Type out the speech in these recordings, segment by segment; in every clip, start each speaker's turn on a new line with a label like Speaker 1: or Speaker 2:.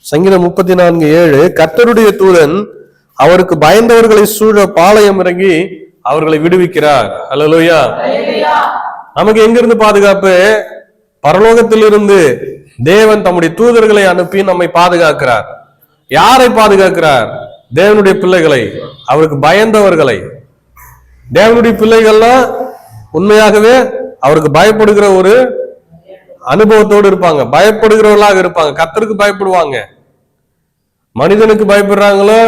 Speaker 1: சங்கீதம் 34:7 கர்த்தருடைய தூதன் அவருக்கு பயந்தவர்களை சூழ பாளையம் இறங்கி அவர்களை விடுவிக்கிறார். அல்லேலூயா. நமக்கு எங்கிருந்து பாதுகாப்பு? பரலோகத்திலிருந்து தேவன் தம்முடைய தூதர்களை அனுப்பி நம்மை பாதுகாக்கிறார். யாரை பாதுகாக்கிறார்? தேவனுடைய பிள்ளைகளை, அவருக்கு பயந்தவர்களை. தேவனுடைய பிள்ளைகள்லாம் உண்மையாகவே அவருக்கு பயப்படுகிற ஒரு அனுபவத்தோடு இருப்பாங்க, பயப்படுகிறவர்களாக இருப்பாங்க, கர்த்தருக்கு பயப்படுவாங்க. மனிதனுக்கு பயப்படுறாங்களோ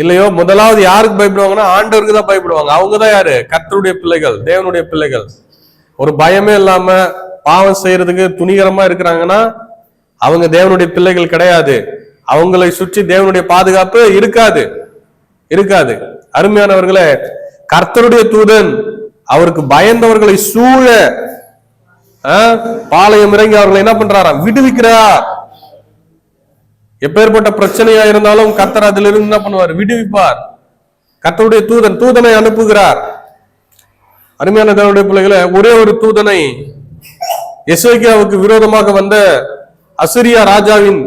Speaker 1: இல்லையோ, முதலாவது யாருக்கு பயப்படுவாங்கன்னா ஆண்டவருக்கு தான் பயப்படுவாங்க. அவங்கதான் யாரு? கர்த்தருடைய பிள்ளைகள், தேவனுடைய பிள்ளைகள். ஒரு பயமே இல்லாம பாவம் செய்யறதுக்கு துணிகரமா இருக்கிறாங்கன்னா அவங்க தேவனுடைய பிள்ளைகள் கிடையாது. அவங்களை சுற்றி தேவனுடைய பாதுகாப்பு இருக்காது. அருமையானவர்களே, கர்த்தருடைய தூதன் அவருக்கு பயந்தவர்களை சூழ பாளையம் இறங்கி அவர்களை என்ன பண்றாராம்? விடுவிக்கிறார். எப்பேற்பட்ட பிரச்சனையா இருந்தாலும் கர்த்தர் அதிலிருந்து என்ன பண்ணுவார்? விடுவிப்பார். கர்த்தருடைய தூதனை அனுப்புகிறார். அருமையான தேவனுடைய பிள்ளைகளை, ஒரே ஒரு தூதனை எசேக்கியாவுக்கு விரோதமாக வந்த அசிரியா ராஜாவின்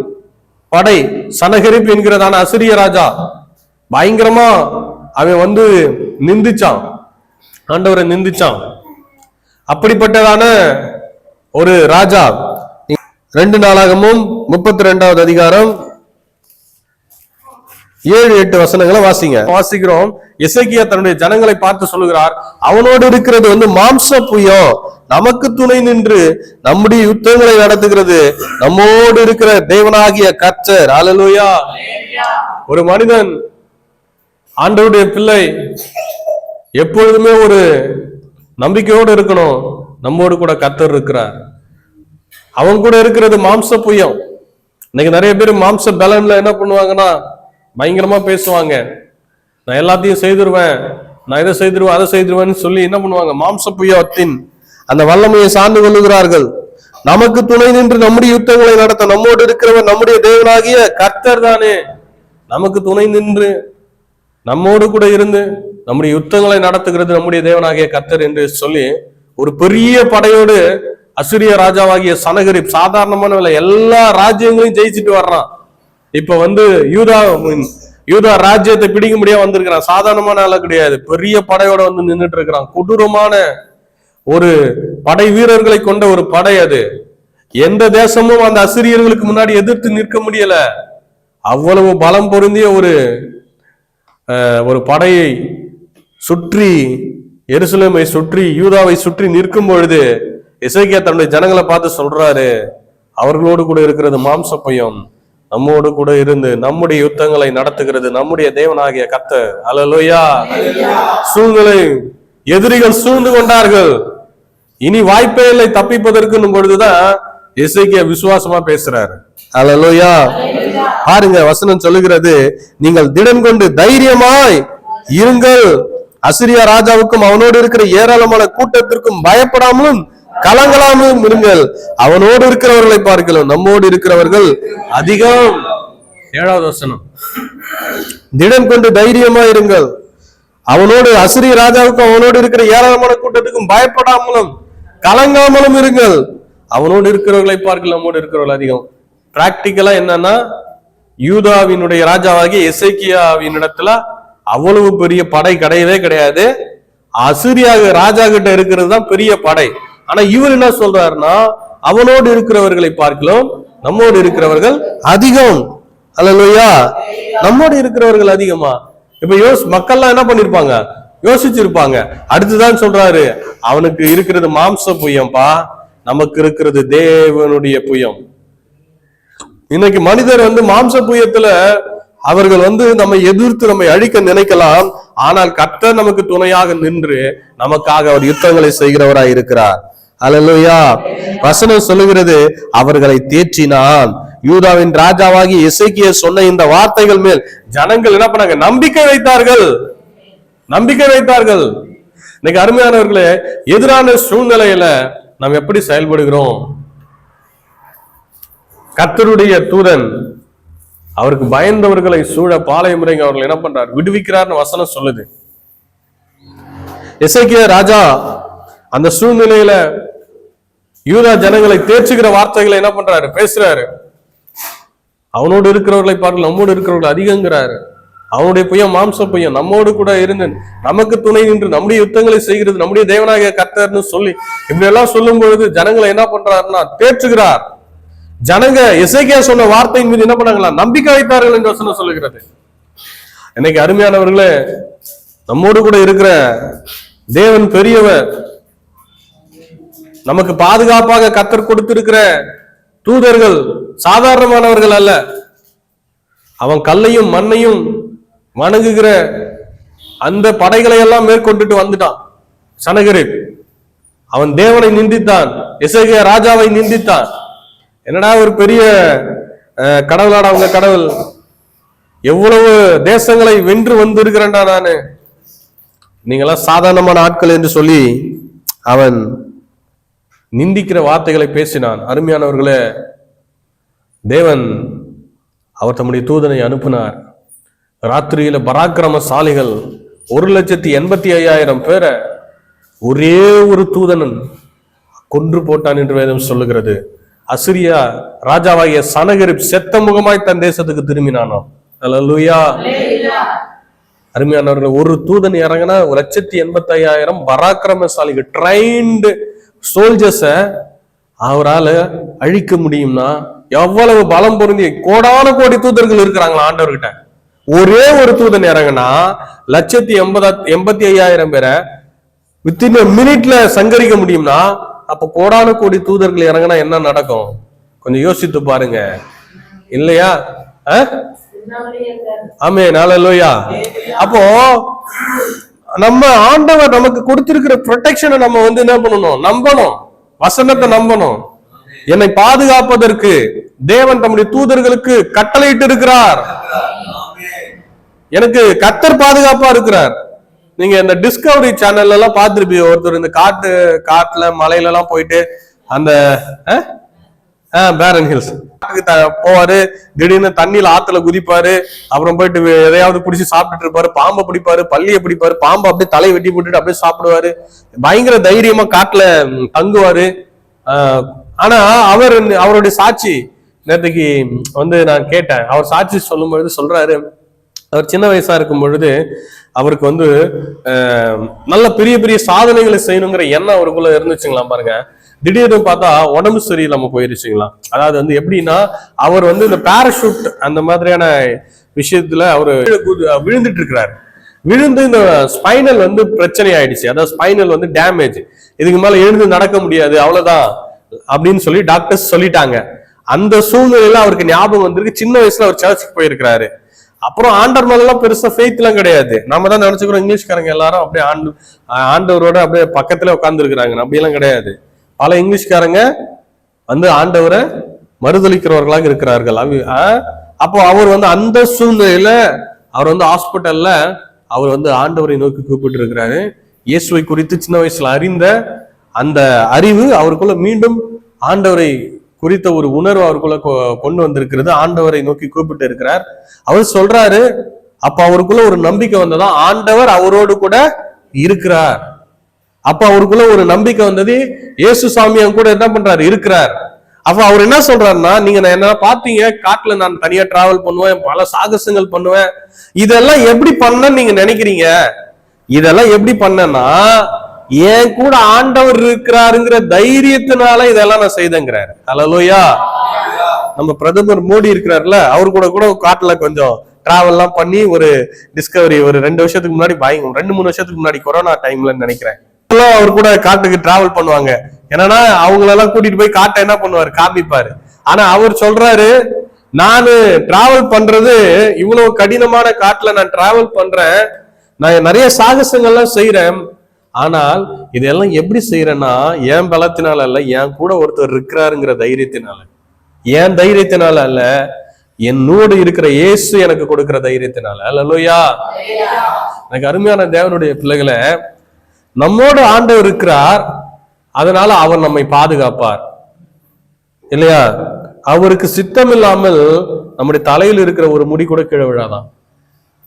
Speaker 1: படை, சனகரிப் என்கிறதான அசிரிய ராஜா பயங்கரமா அவன் நிந்திச்சான், ஆண்டவரை நிந்திச்சான். அப்படிப்பட்டதான ஒரு ராஜா 2 நாளாகமும் 32வது அதிகாரம் 7-8 வசனங்களை வாசிக்கிறோம். எசேக்கியா தன்னுடைய ஜனங்களை பார்த்து சொல்லுகிறார், அவனோடு இருக்கிறது மாம்ச புயம், நமக்கு துணை நின்று நம்முடைய யுத்தங்களை நடத்துகிறது நம்மோடு இருக்கிற தேவனாகிய கர்த்தர். அல்லேலூயா. ஒரு மனிதன், ஆண்டவருடைய பிள்ளை, எப்பொழுதுமே ஒரு நம்பிக்கையோடு இருக்கணும். நம்மோடு கூட கர்த்தர் இருக்கிறார். அவன் கூட இருக்கிறது மாம்ச புயம். இன்னைக்கு நிறைய பேர் மாம்ச பலன்ல என்ன பண்ணுவாங்கன்னா பயங்கரமா பேசுவாங்க. நான் எல்லாத்தையும் செய்திருவேன், நான் இதை செய்திருவேன், அதை செய்திருவேன்னு சொல்லி என்ன பண்ணுவாங்க? மாம்ச புயத்தின் அந்த வல்லமையை சார்ந்து கொள்ளுகிறார்கள். நமக்கு துணை நின்று நம்முடைய யுத்தங்களை நடத்த நம்மோடு இருக்கிறவர் நம்முடைய தேவனாகிய கர்த்தர் தானே. நமக்கு துணை நின்று நம்மோடு கூட இருந்து நம்முடைய யுத்தங்களை நடத்துகிறது நம்முடைய தேவனாகிய கர்த்தர் என்று சொல்லி ஒரு பெரிய படையோடு அசிரிய ராஜாவாகிய சனகரிப் சாதாரணமான எல்லா ராஜ்யங்களையும் ஜெயிச்சுட்டு வர்றான். இப்ப யூதா ராஜ்யத்தை பிடிக்க முடியாம வந்திருக்கிறான். சாதாரணமான ஆள கிடையாது, பெரிய படையோட நின்றுட்டு இருக்கிறான். கொடூரமான ஒரு படை வீரர்களை கொண்ட ஒரு படை அது. எந்த தேசமும் அந்த அசிரியர்களுக்கு முன்னாடி எதிர்த்து நிற்க முடியல. அவ்வளவு பலம் பொருந்திய ஒரு படையை சுற்றி, எருசலேமை சுற்றி, யூதாவை சுற்றி நிற்கும் பொழுது எசேக்கியா தன்னுடைய ஜனங்களை பார்த்து சொல்றாரு, அவர்களோடு கூட இருக்கிறது மாம்ச புயம், நம்மோடு கூட இருந்து நம்முடைய யுத்தங்களை நடத்துகிறது நம்முடைய தேவனாகிய கர்த்தர். அல்லேலூயா. சூழ்நிலை, எதிரிகள் சூழ்ந்து கொண்டார்கள். இனி வாய்ப்பே இல்லை தப்பிப்பதற்கு பொழுதுதான் எசேக்கியா விசுவாசமா பேசுறாரு. அல்லேலூயா. பாருங்க, வசனம் சொல்லுகிறது, நீங்கள் திடன் கொண்டு தைரியமாய் இருங்கள், அசிரியா ராஜாவுக்கும் அவனோடு இருக்கிற ஏராளமான கூட்டத்திற்கும் பயப்படாமலும் கலங்கலாமலும் இருங்கள். அவனோடு இருக்கிறவர்களை பார்க்கலாம், நம்மோடு இருக்கிறவர்கள் அதிகம். 7வது வசனம், திடன் கொண்டு தைரியமா இருங்கள், அவனோடு அசிரிய ராஜாவுக்கும் அவனோடு இருக்கிற ஏராளமான கூட்டத்துக்கும் பயப்படாமலும் கலங்காமலும் இருங்கள். அவனோடு இருக்கிறவர்களை பார்க்கலாம், நம்மோடு இருக்கிறவர்கள் அதிகம். பிராக்டிக்கலா என்னன்னா, யூதாவினுடைய ராஜாவாகிய எசேக்கியாவின் இடத்துல அவ்வளவு பெரிய படை கிடையவே கிடையாது. அசிரியா ராஜா கிட்ட இருக்கிறது தான் பெரிய படை. ஆனா இவர் என்ன சொல்றாருன்னா, அவனோடு இருக்கிறவர்களை பார்க்கலாம், நம்மோடு இருக்கிறவர்கள் அதிகம். அல்லேலூயா. நம்மோடு இருக்கிறவர்கள் அதிகமா? இப்ப மக்கள்லாம் என்ன பண்ணிருப்பாங்க? யோசிச்சிருப்பாங்க. அடுத்துதான் சொல்றாரு, அவனுக்கு இருக்கிறது மாம்ச புயம்பா, நமக்கு இருக்கிறது தேவனுடைய புயம். இன்னைக்கு மனிதர் மாம்ச புயத்துல அவர்கள் நம்மை எதிர்த்து நம்மை அழிக்க நினைக்கலாம். ஆனால் கர்த்தர் நமக்கு துணையாக நின்று நமக்காக அவர் யுத்தங்களை செய்கிறவராய் இருக்கிறார். அல்லேலூயா. வசனம் சொல்லுகிறது, அவர்களை தேற்றினான். யூதாவின் ராஜாவாகி எசேக்கியா சொன்ன இந்த வார்த்தைகள் மேல் ஜனங்கள் என்ன பண்ணாங்க? நம்பிக்கை வைத்தார்கள். இன்னைக்கு அருமையானவர்களே, எதிரான சூழ்நிலையில நாம் எப்படி செயல்படுகிறோம்? கர்த்தருடைய தூதன் அவருக்கு பயந்தவர்களை சூழ பாளையம் இறங்கி அவர்கள் என்ன பண்றார்? விடுவிக்கிறார்னு வசனம் சொல்லுது. எசேக்கியா ராஜா அந்த சூழ்நிலையில யூதா ஜனங்களை தேற்றுகிற வார்த்தைகளை என்ன பண்றாரு? பேசுறாரு. அவனோடு இருக்கிறவர்களை பார்க்க நம்மோடு இருக்கிறவர்கள் அதிகங்கிறாரு. அவனுடைய பையன் மாம்ச பையன் நம்மோடு கூட இருந்து நமக்கு துணை நின்று நம்முடைய யுத்தங்களை செய்கிறது நம்முடைய தேவனாகிய கர்த்தர்னு சொல்லி இப்படி எல்லாம் சொல்லும் பொழுது ஜனங்களை என்ன பண்றாருன்னா தேற்றுகிறார். ஜனங்க எசேக்கியா சொன்ன வார்த்தையின் மீது என்ன பண்ணாங்களா? நம்பிக்கை வைத்தார்கள் என்று வசனம் சொல்லுகிறது. இன்னைக்கு அருமையானவர்களே, நம்மோடு கூட இருக்கிற தேவன் பெரியவர். நமக்கு பாதுகாப்பாக கர்த்தர் கொடுத்திருக்கிற தூதர்கள் சாதாரணமானவர்கள் அல்ல. அவன் கல்லையும் மண்ணையும் வணங்குகிற அந்த படைகளை எல்லாம் மேற்கொண்டுட்டு வந்துட்டான் சனகரிப். அவன் தேவனை நிந்தித்தான், எசேக்கியா ராஜாவை நிந்தித்தான். என்னடா ஒரு பெரிய கடவுளாடா அவங்க கடவுள், எவ்வளவு தேசங்களை வென்று வந்திருக்கிறேன்டா நானு, நீங்களாம் சாதாரணமான ஆட்கள் என்று சொல்லி அவன் நிந்திக்கிற வார்த்தைகளை பேசினான். அருமையானவர்களே, தேவன் அவர் தம்முடைய தூதனை அனுப்பினார். ராத்திரியில பராக்கிரமசாலிகள் 1,85,000 பேரை ஒரே ஒரு தூதனன் கொன்று போட்டான் என்று வேதம் சொல்லுகிறது. அசிரியா ராஜாவாகிய சனகரிப் செத்த முகமாய் தன் தேசத்துக்கு திரும்பினானோ. அல்லேலூயா. அருமையானவர்கள், ஒரு தூதன் இறங்கினா 1,85,000 பராக்கிரமசாலிகள் ட்ரைன்டு சோல்ஜர்ஸ அவரால் அழிக்க முடியும்னா எவ்வளவு பலம் பொருந்திய கோடான கோடி தூதர்கள் இருக்கிறாங்களா ஆண்டவர்கிட்ட. ஒரே ஒரு தூதன் இறங்கினா 1,85,000 பேரை வித்தின் மினிட்ல சங்கரிக்க முடியும்னா அப்ப கோடான கோடி தூதர்கள் இறங்கினா என்ன நடக்கும்? கொஞ்சம் யோசித்து பாருங்க, இல்லையா? ஆமென், அல்லேலூயா. அப்போ நம்ம ஆண்டவர் நமக்கு கொடுத்திருக்கிற ப்ரொடெக்ஷனை நம்ம என்ன பண்ணணும்? நம்பணும், வசனத்தை நம்பணும். என்னை பாதுகாப்பதற்கு தேவன் தம்முடைய தூதர்களுக்கு கட்டளையிட்டு இருக்கிறார். எனக்கு கர்த்தர் பாதுகாப்பா இருக்கிறார். நீங்க இந்த டிஸ்கவரி சேனல்ல எல்லாம் பார்த்திருப்பீங்க, ஒருத்தர் இந்த காட்டுல மலையில எல்லாம் போயிட்டு அந்த பேரன் ஹில்ஸ் போவாரு, திடீர்னு தண்ணியில ஆத்துல குதிப்பாரு, அப்புறம் போயிட்டு எதையாவது பிடிச்சி சாப்பிட்டுட்டு இருப்பாரு, பாம்பை பிடிப்பாரு, பள்ளியை பிடிப்பாரு, பாம்பை அப்படியே தலை வெட்டி போட்டுட்டு அப்படியே சாப்பிடுவாரு, பயங்கர தைரியமா காட்டுல தங்குவாரு. ஆனா அவருடைய சாட்சி நேற்றுக்கு நான் கேட்டேன். அவர் சாட்சி சொல்லும் பொழுது சொல்றாரு, அவர் சின்ன வயசா இருக்கும் பொழுது அவருக்கு நல்ல பெரிய பெரிய சாதனைகளை செய்யணுங்கிற எண்ணம் அவருக்குள்ள இருந்துச்சுங்களாம். பாருங்க, திடீர்னு பார்த்தா உடம்பு சரியில்லாம போயிருச்சுங்களாம். அதாவது எப்படின்னா, அவர் இந்த பேராஷூட் அந்த மாதிரியான விஷயத்துல அவரு விழுந்துட்டு இருக்கிறாரு. விழுந்து இந்த ஸ்பைனல் பிரச்சனை ஆயிடுச்சு. அதாவது ஸ்பைனல் டேமேஜ், இதுக்கு மேல எழுந்து நடக்க முடியாது, அவ்வளவுதான் அப்படின்னு சொல்லி டாக்டர்ஸ் சொல்லிட்டாங்க. அந்த சூழ்நிலையில அவருக்கு ஞாபகம் வந்திருக்கு, சின்ன வயசுல அவர் சர்ச்சுக்கு போயிருக்கிறாரு. அப்புறம் ஆண்டவர் மேல எல்லாம் பெருசா ஃபெய்த் எல்லாம் கிடையாது. நம்ம தான் நினைச்சுக்கிறோம் இங்கிலீஷ்காரங்க எல்லாரும் அப்படியே ஆண்டவரோட அப்படியே பக்கத்துல உட்கார்ந்து இருக்கிறாங்க. அப்படியெல்லாம் கிடையாது. பல இங்கிலீஷ்காரங்க ஆண்டவரை மறுதளிக்கிறவர்களாக இருக்கிறார்கள். அப்போ அவர் அந்த சூழ்நிலையில அவர் ஹாஸ்பிட்டல்ல அவர் ஆண்டவரை நோக்கி கூப்பிட்டு இருக்கிறாரு. இயேசுவை குறித்து சின்ன வயசுல அறிந்த அந்த அறிவு அவருக்குள்ள மீண்டும் ஆண்டவரை குறித்த ஒரு உணர்வு அவருக்குள்ள கொண்டு வந்திருக்கிறது. ஆண்டவரை நோக்கி கூப்பிட்டு இருக்கிறார். அவர் சொல்றாரு, அப்ப அவருக்குள்ள ஒரு நம்பிக்கை வந்ததா, ஆண்டவர் அவரோடு கூட இருக்கிறார். அப்ப அவருக்குள்ள ஒரு நம்பிக்கை வந்தது, இயேசு சாமி கூட என்ன பண்றாரு? இருக்கிறார். அப்ப அவர் என்ன சொல்றாருன்னா, நீங்க என்ன பாத்தீங்க, காட்டுல நான் தனியா டிராவல் பண்ணுவேன், பல சாகசங்கள் பண்ணுவேன், இதெல்லாம் எப்படி பண்ண நீங்க நினைக்கிறீங்க? இதெல்லாம் எப்படி பண்ணனா ஏன் கூட ஆண்டவர் இருக்கிறாருங்கிற தைரியத்தினால இதெல்லாம் நான் செய்தேங்கிறாரு. அல்லேலூயா. நம்ம பிரதமர் மோடி இருக்கிறாருல, அவரு கூட காட்டுல கொஞ்சம் டிராவல் எல்லாம் பண்ணி ஒரு டிஸ்கவரி ஒரு 2 வருஷத்துக்கு முன்னாடி 2-3 வருஷத்துக்கு முன்னாடி கொரோனா டைம்ல நினைக்கிறேன், அவர் கூட காட்டுக்கு டிராவல் பண்ணுவாங்க. என்னன்னா அவங்களெல்லாம் கூட்டிட்டு போய் காட்டை என்ன பண்ணுவாரு? காமிப்பாரு. ஆனா அவர் சொல்றாரு, நானு டிராவல் பண்றது இவ்வளவு கடினமான காட்டுல நான் டிராவல் பண்றேன், நான் நிறைய சாகசங்கள்லாம் செய்யறேன், ஆனால் இதெல்லாம் எப்படி செய்யறேன்னா என் பலத்தினால அல்ல, என் கூட ஒருத்தர் இருக்கிறாருங்கிற தைரியத்தினால, என் தைரியத்தினால அல்ல, என்னோடு இருக்கிற இயேசு எனக்கு கொடுக்கிற தைரியத்தினால. அல்லேலூயா. எனக்கு அருமையான தேவனுடைய பிள்ளைகளை, நம்மோடு ஆண்டவர் இருக்கிறார், அதனால அவர் நம்மை பாதுகாப்பார், இல்லையா? அவருக்கு சித்தம் இல்லாமல் நம்முடைய தலையில் இருக்கிற ஒரு முடி கூட கீழே விழாதான்,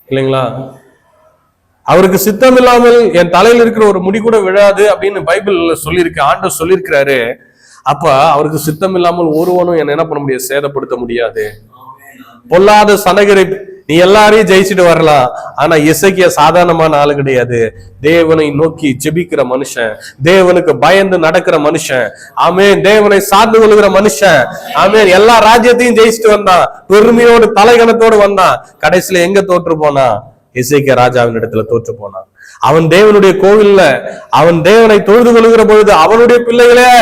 Speaker 1: இல்லைங்களா? அவருக்கு சித்தம் இல்லாமல் என் தலையில் இருக்கிற ஒரு முடி கூட விழாது அப்படின்னு பைபிள்ல சொல்லியிருக்கு, ஆண்டவர் சொல்லியிருக்கிறாரு. அப்ப அவருக்கு சித்தம் இல்லாமல் ஒருவனும் என்ன பண்ண முடியாது? சேதப்படுத்த முடியாது. பொல்லாத சனகரிப், நீ எல்லாரையும் ஜெயிச்சுட்டு வரலாம். ஆனா எசேக்கியா சாதாரணமான ஆளு கிடையாது. தேவனை நோக்கி ஜெபிக்கிற மனுஷன், தேவனுக்கு பயந்து நடக்கிற மனுஷன், ஆமென், தேவனை சார்ந்து கொள்கிற மனுஷன், ஆமென். எல்லா ராஜ்யத்தையும் ஜெயிச்சுட்டு வந்தான், பெருமையோடு தலைகணத்தோடு வந்தான். கடைசியில எங்க தோற்று போனா? எசேக்கியா ராஜாவின் இடத்துல தோற்று போனான். அவன் தேவனுடைய கோவில்ல அவன் தேவனை தொழுது கொள்கிற பொழுது அவனுடைய பிள்ளைகளே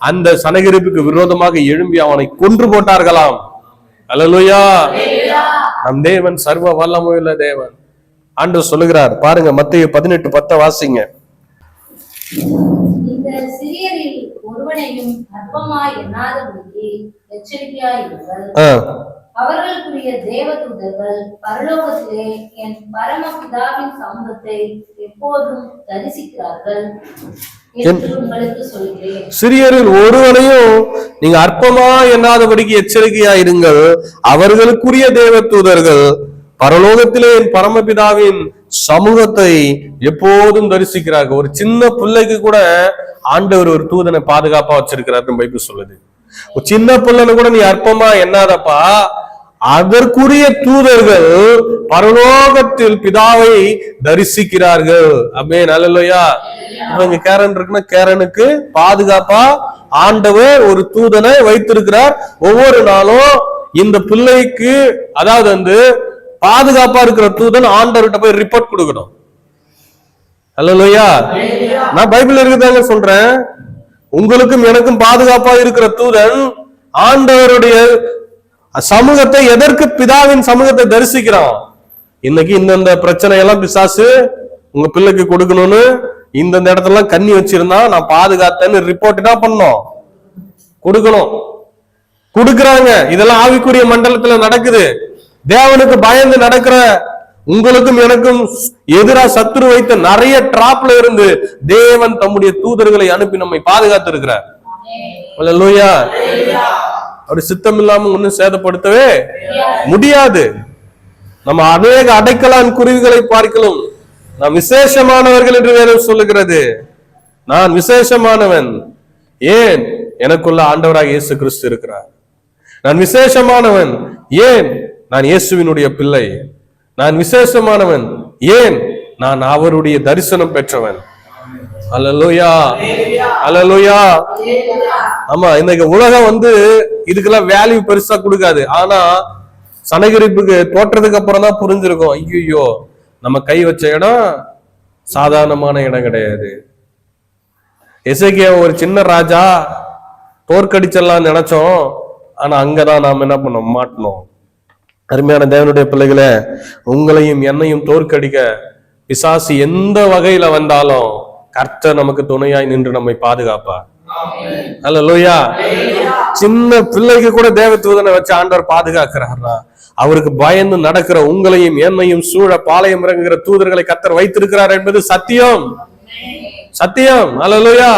Speaker 1: அந்த சனகரிப்புக்கு விரோதமாக எழும்பி அவனை கொன்று போட்டார்களாம். அல்லேலூயா. நம் தேவன் சர்வ வல்லமையுள்ள தேவன். ஆண்டவர் சொல்லுகிறார் பாருங்க, மத்தேயு 18:10 வாசிங்க.
Speaker 2: இந்த சிறியரில் ஒருவனையும் அற்பமாய் எண்ணாதபடி எச்சரிக்கையாயிருங்கள். அவர்களுக்குரிய தேவதூதர்கள் பரலோகத்திலே என் பரமபிதாவின் சமூகத்தை எப்போதும் தரிசிக்கிறார்கள் என்று உங்களுக்கு சொல்கிறேன்.
Speaker 1: சிறியரில் ஒருவனையும் நீங்க அற்பமா எண்ணாதபடிக்கு எச்சரிக்கையாயிருங்கள். அவர்களுக்குரிய தேவதூதர்கள் பரலோகத்திலே என் பரமபிதாவின் சமூகத்தை எப்போதும் தரிசிக்கிறார்கள். ஒரு சின்ன பிள்ளைக்கு கூட ஆண்டவர் ஒரு தூதனை பாதுகாப்பா வச்சிருக்கிறாருன்னு பைபிள் சொல்லுது. ஒரு சின்ன பிள்ளைன்னு கூட நீ அற்பமா எண்ணாதப்பா, அதற்குரிய தூதர்கள் பரலோகத்தில் பிதாவை தரிசிக்கிறார்கள். ஆமென், அல்லேலூயா. இவங்க கேரன் இருக்குன்னா கேரனுக்கு பாதுகாப்பா ஆண்டவர் ஒரு தூதனை வைத்திருக்கிறார். ஒவ்வொரு நாளும் இந்த பிள்ளைக்கு, அதாவது வந்து பாதுகாப்பா இருக்கிற தூதன் ஆண்டவர்கிட்ட போய் ரிப்போர்ட் கொடுக்கணும். அல்லேலூயா. நான் பைபிள் இருக்குதாங்க சொல்றேன். உங்களுக்கும் எனக்கும் பாதுகாப்பா இருக்கிற தூதன் ஆண்டவருடைய சமூகத்தை, எதற்கு பிதாவின் சமூகத்தை தரிசிக்கிறான். இன்னைக்கு இந்த பிரச்சனை எல்லாம் பிசாசு உங்க பிள்ளைக்கு கொடுக்கணும்னு இந்த இடத்துல கண்ணி வச்சிருந்தா நான் பாதுகாத்தேன்னு ரிப்போர்ட் என்ன பண்ணோம்? கொடுக்கணும். கொடுக்கறாங்க. இதெல்லாம் ஆவிக்குரிய மண்டலத்துல நடக்குது. தேவனுக்கு பயந்து நடக்கிற உங்களுக்கும் எனக்கும் எதிராக சத்துரு வைத்த நிறைய டிராப்ல இருந்து தேவன் தம்முடைய தூதர்களை அனுப்பி நம்மை பாதுகாத்து இருக்கிறார். அல்லேலூயா. அப்படி சித்தம் இல்லாம ஒன்னும் சேதப்படுத்தவே முடியாது. நம்ம அநேக அடைக்கலான் குருவிகளை பார்க்கலாம் நாம் விசேஷமானவர்கள் என்று வேதம் சொல்லுகிறது. நான் விசேஷமானவன். ஏன்? எனக்குள்ள ஆண்டவராக இயேசு கிறிஸ்து இருக்கிறார். நான் விசேஷமானவன். ஏன்? நான் இயேசுவினுடைய பிள்ளை. நான் விசேஷமானவன். ஏன்? நான் அவருடைய தரிசனம் பெற்றவன். அல்லேலூயா, அல்லேலூயா. ஆமா, இன்னைக்கு உலகம் வந்து இதுக்கெல்லாம் வேல்யூ பெருசா கொடுக்காது. ஆனா சனகரிப்புக்கு தோற்றதுக்கு அப்புறம் தான் புரிஞ்சிருக்கும், ஐயோ நம்ம கை வச்ச இடம் சாதாரணமான இடம் கிடையாது. எசேக்கியா ஒரு சின்ன ராஜா, தோற்கடிச்சிடலாம் நினைச்சோம். ஆனா அங்கதான் நாம் என்ன பண்ணோம்? மாட்டணும். அருமையான தேவனுடைய பிள்ளைகளே, உங்களையும் என்னையும் தோற்கடிக்க பிசாசு எந்த வகையில வந்தாலும் கர்த்தர் நமக்கு துணையாய் நின்று நம்மை பாதுகாப்பார். அல்லேலூயா. சின்ன பிள்ளைக்கு கூட தேவதூதனை வச்சு ஆண்டவர் பாதுகாக்கிறாரா? அவருக்கு பயந்து நடக்கிற உங்களையும் என்னையும் சூழ பாளையம் இறங்குகிற தூதர்களை கர்த்தர் வைத்திருக்கிறார் என்பது சத்தியம். சத்தியம். அல்லேலூயா.